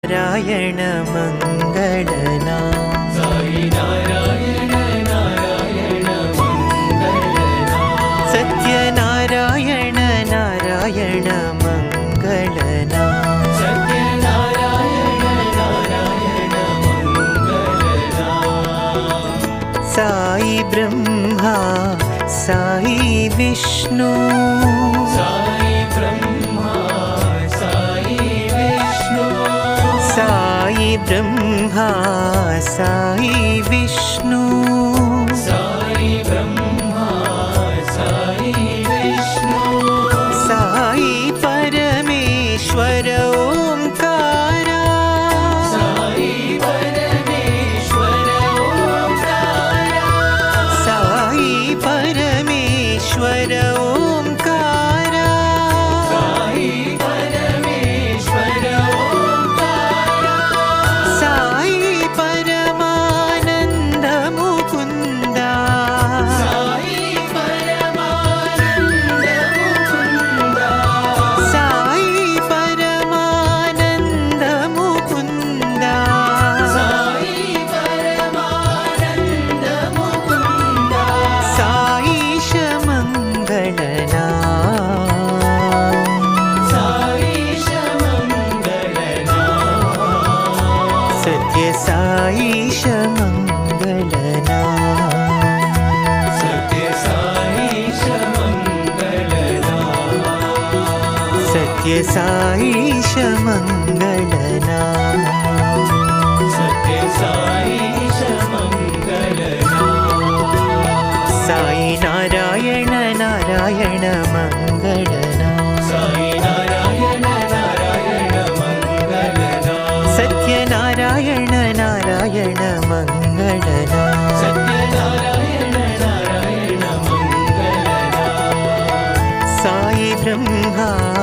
नारायण मंगलना साई नारायण नारायण मंगलना सत्यनारायण नारायण मंगलना सत्यनारायण नारायण मंगलना साई ब्रह्मा साई विष्णु साई ब्रह्मा साई विष्णु साई ब्रह्मा साई विष्णु साई ब्रह्मा साई विष्णु साई परमेश्वर ओंकारा साई परमेश्वर ओंकारा साई परमेश्वर ओंकारा साई परमेश्वर ओंकारा साई परमानंद मुकुंदा साई परमानंद मुकुंदा साई परमानंद मुकुंदा साई परमानंद मुकुंदा साईश मंगलना साईश मंगलना सत्य साईश मंगलना सत्य साईश मंगलना सत्य साईश मंगलना सत्य साईश मंगलना साई नारायण नारायण मंगलना साई नारायण नारायण मंगलना सत्यनारायण नारायण मंगलना सत्यनारायण नारायण मंगलना साई ब्रह्मा